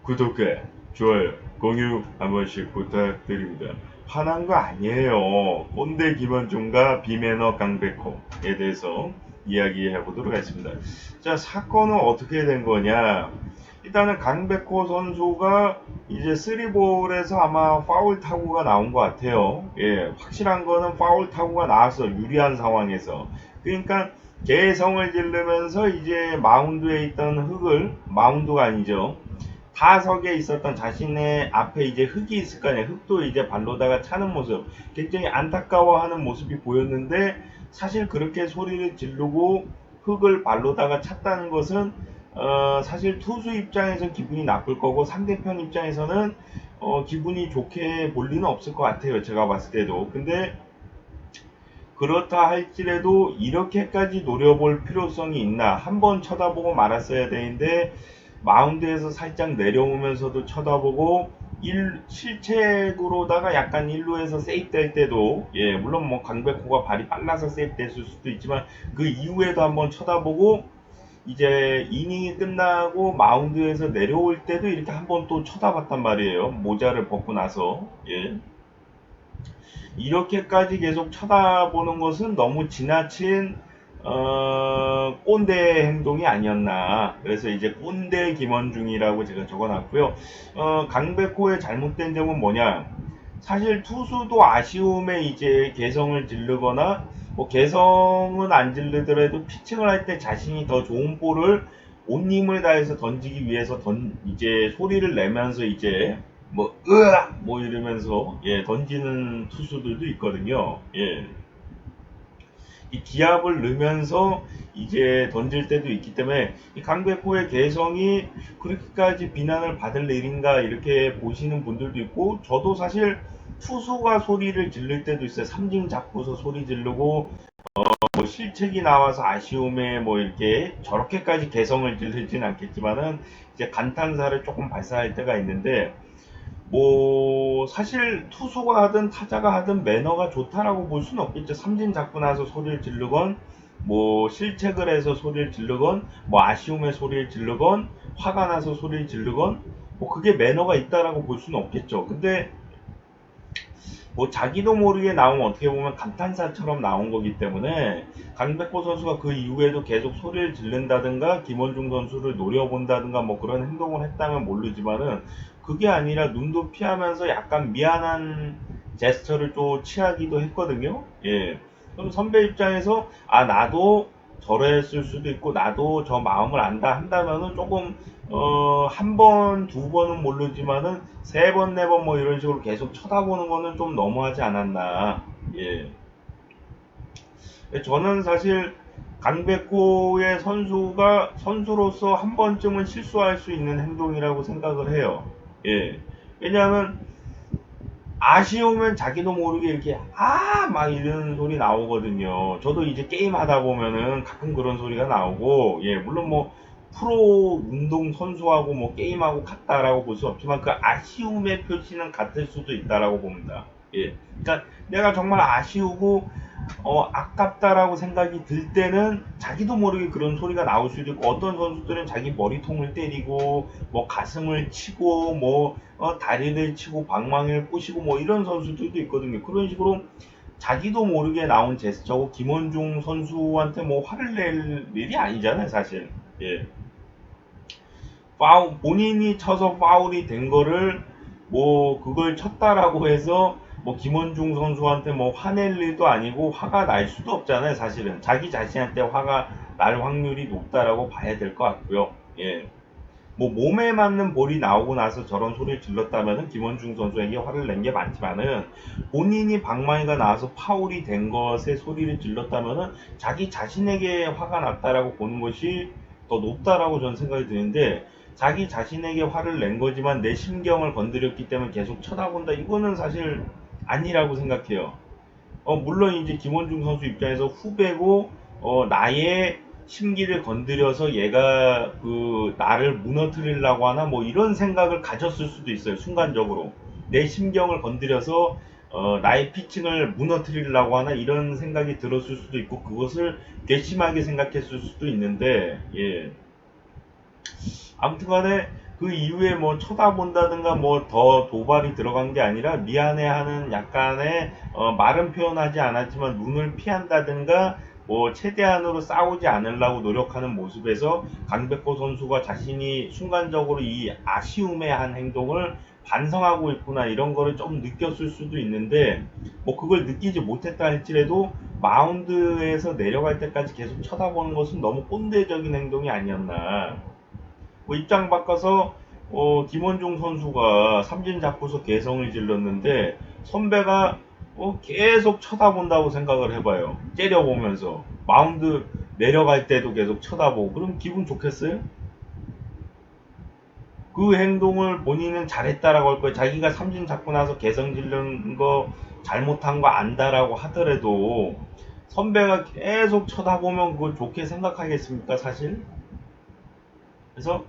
구독과 좋아요, 공유 한 번씩 부탁드립니다. 화난 거 아니에요. 꼰대 김원중과 비매너 강백호에 대해서 이야기해 보도록 하겠습니다. 자, 사건은 어떻게 된 거냐? 일단은 강백호 선수가 이제 3볼에서 아마 파울 타구가 나온 것 같아요. 예, 확실한 거는 파울 타구가 나왔어. 유리한 상황에서. 그러니까 개성을 지르면서 이제 마운드에 있던 흙을, 마운드가 아니죠. 타석에 있었던 자신의 앞에 이제 흙이 있을 거 아니에요. 흙도 이제 발로다가 차는 모습. 굉장히 안타까워하는 모습이 보였는데, 사실 그렇게 소리를 지르고 흙을 발로다가 찼다는 것은 사실 투수 입장에서 기분이 나쁠 거고 상대편 입장에서는 기분이 좋게 볼 리는 없을 것 같아요. 제가 봤을 때도. 근데 그렇다 할지라도 이렇게까지 노려볼 필요성이 있나? 한번 쳐다보고 말았어야 되는데 마운드에서 살짝 내려오면서도 쳐다보고 실책으로다가 약간 1루에서 세이프될 때도, 예, 물론 뭐 강백호가 발이 빨라서 세이프됐을 수도 있지만 그 이후에도 한번 쳐다보고 이제 이닝이 끝나고 마운드에서 내려올 때도 이렇게 한번 또 쳐다봤단 말이에요. 모자를 벗고 나서. 예. 이렇게까지 계속 쳐다보는 것은 너무 지나친 꼰대 행동이 아니었나. 그래서 이제 꼰대 김원중이라고 제가 적어놨고요. 강백호의 잘못된 점은 뭐냐? 사실 투수도 아쉬움에 이제 개성을 지르거나 뭐 개성은 안 지르더라도 피칭을 할 때 자신이 더 좋은 볼을 온 힘을 다해서 던지기 위해서 이제 소리를 내면서 이제 뭐 으악 뭐 이러면서 예 던지는 투수들도 있거든요. 예. 이 기압을 넣으면서 이제 던질 때도 있기 때문에 이 강백호의 개성이 그렇게까지 비난을 받을 일인가 이렇게 보시는 분들도 있고, 저도 사실 투수가 소리를 지를 때도 있어요. 삼진 잡고서 소리 지르고 뭐 실책이 나와서 아쉬움에 뭐 이렇게 저렇게까지 개성을 지르진 않겠지만은 이제 감탄사를 조금 발사할 때가 있는데, 뭐 사실 투수가 하든 타자가 하든 매너가 좋다라고 볼 수는 없겠죠. 삼진 잡고 나서 소리를 지르건 뭐 실책을 해서 소리를 지르건 뭐 아쉬움에 소리를 지르건 화가 나서 소리를 지르건 뭐 그게 매너가 있다라고 볼 수는 없겠죠. 근데 뭐 자기도 모르게 나오면 어떻게 보면 감탄사처럼 나온 거기 때문에 강백호 선수가 그 이후에도 계속 소리를 지른다든가 김원중 선수를 노려본다든가 뭐 그런 행동을 했다면 모르지만은 그게 아니라 눈도 피하면서 약간 미안한 제스처를 또 취하기도 했거든요. 예. 그럼 선배 입장에서 아 나도 저랬을 수도 있고 나도 저 마음을 안다 한다면은 조금 한 번, 두 번은 모르지만은 세 번, 네 번 뭐 이런 식으로 계속 쳐다보는 거는 좀 너무하지 않았나. 예. 저는 사실 강백호의 선수가 선수로서 한 번쯤은 실수할 수 있는 행동이라고 생각을 해요. 예. 왜냐하면 아쉬우면 자기도 모르게 이렇게 막 이런 소리 나오거든요. 저도 이제 게임 하다 보면은 가끔 그런 소리가 나오고, 예, 물론 뭐 프로 운동 선수하고 뭐 게임하고 같다라고 볼 수 없지만 그 아쉬움의 표시는 같을 수도 있다라고 봅니다. 예. 그러니까 내가 정말 아쉬우고 아깝다라고 생각이 들 때는 자기도 모르게 그런 소리가 나올 수도 있고, 어떤 선수들은 자기 머리통을 때리고 뭐 가슴을 치고 뭐 다리를 치고 방망이를 부시고 뭐 이런 선수들도 있거든요. 그런 식으로 자기도 모르게 나온 제스처고, 김원중 선수한테 뭐 화를 낼 일이 아니잖아요, 사실. 예. 본인이 쳐서 파울이 된 거를 뭐 그걸 쳤다라고 해서 뭐 김원중 선수한테 뭐 화낼 일도 아니고 화가 날 수도 없잖아요. 사실은 자기 자신한테 화가 날 확률이 높다라고 봐야 될 것 같고요. 예. 뭐 몸에 맞는 볼이 나오고 나서 저런 소리를 질렀다면은 김원중 선수에게 화를 낸 게 많지만은, 본인이 방망이가 나와서 파울이 된 것에 소리를 질렀다면은 자기 자신에게 화가 났다라고 보는 것이 더 높다라고 저는 생각이 드는데, 자기 자신에게 화를 낸 거지만 내 심경을 건드렸기 때문에 계속 쳐다본다, 이거는 사실 아니라고 생각해요. 물론 이제 김원중 선수 입장에서 후배고 나의 심기를 건드려서 얘가 그 나를 무너뜨리려고 하나 뭐 이런 생각을 가졌을 수도 있어요. 순간적으로 내 심경을 건드려서 나의 피칭을 무너뜨리려고 하나 이런 생각이 들었을 수도 있고, 그것을 괘씸하게 생각했을 수도 있는데, 예, 아무튼간에 그 이후에 뭐 쳐다본다든가 뭐 더 도발이 들어간 게 아니라 미안해하는 약간의 말은 표현하지 않았지만 눈을 피한다든가 뭐 최대한으로 싸우지 않으려고 노력하는 모습에서 강백호 선수가 자신이 순간적으로 이 아쉬움의 한 행동을 반성하고 있구나 이런 거를 좀 느꼈을 수도 있는데 뭐 그걸 느끼지 못했다 할지라도 마운드에서 내려갈 때까지 계속 쳐다보는 것은 너무 꼰대적인 행동이 아니었나. 뭐 입장 바꿔서 김원중 선수가 삼진 잡고서 개성을 질렀는데 선배가 계속 쳐다본다고 생각을 해봐요. 째려보면서 마운드 내려갈 때도 계속 쳐다보고 그럼 기분 좋겠어요? 그 행동을 본인은 잘했다라고 할 거예요. 자기가 삼진 잡고 나서 개성 질른 거 잘못한 거 안다라고 하더라도 선배가 계속 쳐다보면 그걸 좋게 생각하겠습니까 사실? 그래서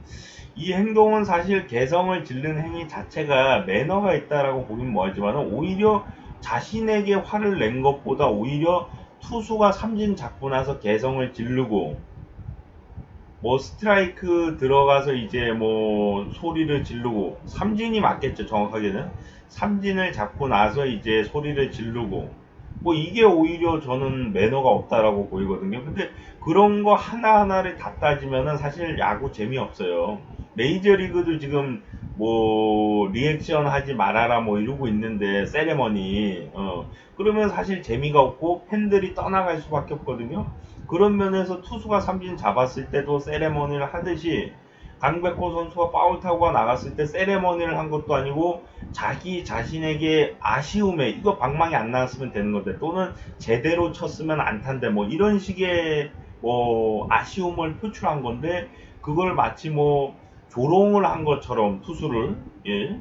이 행동은 사실 개성을 짓는 행위 자체가 매너가 있다라고 보긴 뭐하지만 오히려 자신에게 화를 낸 것보다 오히려 투수가 삼진 잡고 나서 개성을 지르고 뭐 스트라이크 들어가서 이제 뭐 소리를 지르고 삼진이 맞겠죠 정확하게는 삼진을 잡고 나서 이제 소리를 지르고 뭐 이게 오히려 저는 매너가 없다라고 보이거든요. 근데 그런 거 하나하나를 다 따지면은 사실 야구 재미없어요. 메이저리그도 지금 뭐 리액션 하지 말아라 뭐 이러고 있는데 세레머니 그러면 사실 재미가 없고 팬들이 떠나갈 수밖에 없거든요. 그런 면에서 투수가 삼진 잡았을 때도 세레머니를 하듯이 강백호 선수가 파울 타구가 나갔을 때 세레머니를 한 것도 아니고 자기 자신에게 아쉬움에 이거 방망이 안 나왔으면 되는 건데 또는 제대로 쳤으면 안탄데 뭐 이런 식의 뭐 아쉬움을 표출한 건데 그걸 마치 뭐 조롱을 한 것처럼 투수를 예.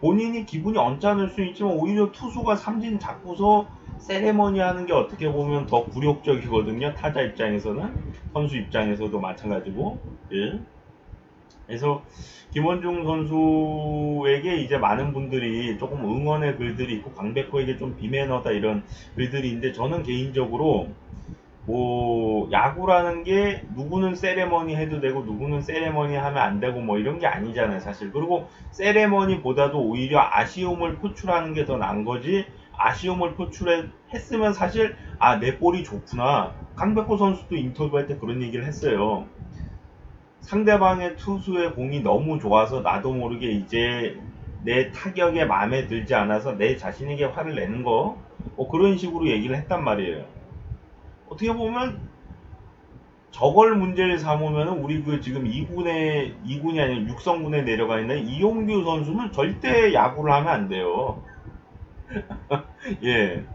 본인이 기분이 언짢을 수 있지만 오히려 투수가 삼진 잡고서 세레머니 하는 게 어떻게 보면 더 굴욕적이거든요. 타자 입장에서는 선수 입장에서도 마찬가지고 예. 그래서 김원중 선수에게 이제 많은 분들이 조금 응원의 글들이 있고 강백호에게 좀 비매너다 이런 글들이 있는데 저는 개인적으로 뭐 야구라는 게 누구는 세레머니 해도 되고 누구는 세레머니 하면 안 되고 뭐 이런 게 아니잖아요 사실. 그리고 세레머니보다도 오히려 아쉬움을 표출하는 게 더 나은 거지. 아쉬움을 표출했으면 사실 아 내 볼이 좋구나. 강백호 선수도 인터뷰할 때 그런 얘기를 했어요. 상대방의 투수의 공이 너무 좋아서 나도 모르게 이제 내 타격에 마음에 들지 않아서 내 자신에게 화를 내는 거, 뭐 그런 식으로 얘기를 했단 말이에요. 어떻게 보면 저걸 문제를 삼으면 우리 그 지금 2군이 아니라 6성군에 내려가 있는 이용규 선수는 절대 야구를 하면 안 돼요. 예.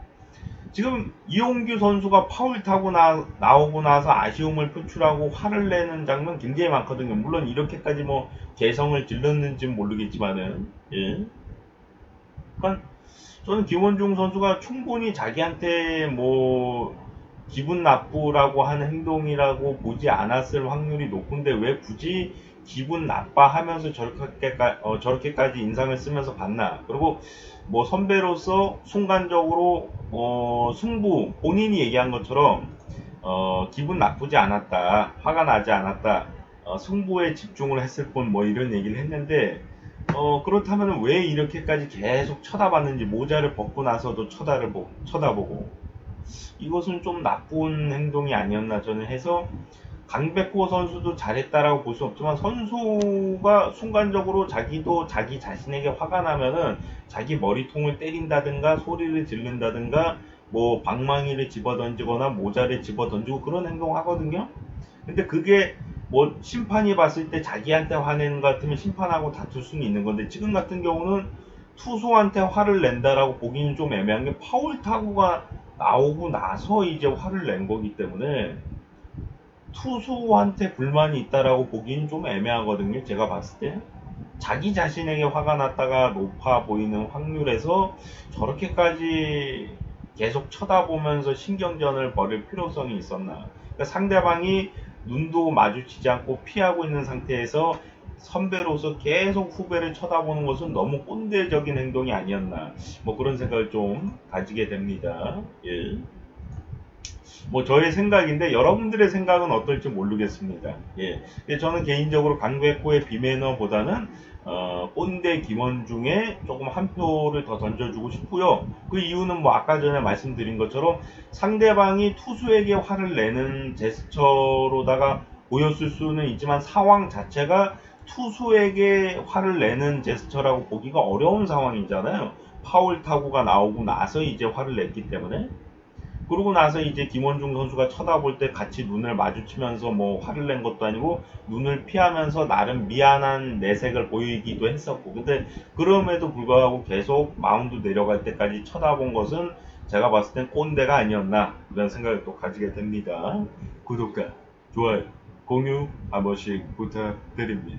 지금 이용규 선수가 파울 타고 나오고 나서 아쉬움을 표출하고 화를 내는 장면 굉장히 많거든요. 물론 이렇게까지 뭐 개성을 질렀는지는 모르겠지만은, 예. 그러니까 저는 김원중 선수가 충분히 자기한테 뭐 기분 나쁘라고 하는 행동이라고 보지 않았을 확률이 높은데 왜 굳이 기분 나빠하면서 저렇게까지 인상을 쓰면서 봤나. 그리고 뭐 선배로서 순간적으로 승부 본인이 얘기한 것처럼 기분 나쁘지 않았다, 화가 나지 않았다, 승부에 집중을 했을 뿐 뭐 이런 얘기를 했는데 그렇다면 왜 이렇게까지 계속 쳐다봤는지 모자를 벗고 나서도 쳐다보고 이것은 좀 나쁜 행동이 아니었나 저는 해서 강백호 선수도 잘했다라고 볼 수 없지만 선수가 순간적으로 자기도 자기 자신에게 화가 나면은 자기 머리통을 때린다든가 소리를 지른다든가 뭐 방망이를 집어던지거나 모자를 집어던지고 그런 행동 하거든요. 근데 그게 뭐 심판이 봤을 때 자기한테 화내는 것 같으면 심판하고 다툴 수는 있는 건데 지금 같은 경우는 투수한테 화를 낸다라고 보기는 좀 애매한 게 파울 타구가 나오고 나서 이제 화를 낸 거기 때문에 투수한테 불만이 있다라고 보기는 좀 애매하거든요. 제가 봤을 때. 자기 자신에게 화가 났다가 높아 보이는 확률에서 저렇게까지 계속 쳐다보면서 신경전을 벌일 필요성이 있었나. 그러니까 상대방이 눈도 마주치지 않고 피하고 있는 상태에서 선배로서 계속 후배를 쳐다보는 것은 너무 꼰대적인 행동이 아니었나. 뭐 그런 생각을 좀 가지게 됩니다. 예. 뭐 저의 생각인데 여러분들의 생각은 어떨지 모르겠습니다. 예. 근데 저는 개인적으로 강백호의 비매너보다는 꼰대 김원중에 조금 한 표를 더 던져주고 싶고요. 그 이유는 뭐 아까 전에 말씀드린 것처럼 상대방이 투수에게 화를 내는 제스처로다가 보였을 수는 있지만 상황 자체가 투수에게 화를 내는 제스처라고 보기가 어려운 상황이잖아요. 파울 타구가 나오고 나서 이제 화를 냈기 때문에. 그러고 나서 이제 김원중 선수가 쳐다볼 때 같이 눈을 마주치면서 뭐 화를 낸 것도 아니고 눈을 피하면서 나름 미안한 내색을 보이기도 했었고, 근데 그럼에도 불구하고 계속 마운드 내려갈 때까지 쳐다본 것은 제가 봤을 땐 꼰대가 아니었나 이런 생각을 또 가지게 됩니다. 구독과 좋아요, 공유 한 번씩 부탁드립니다.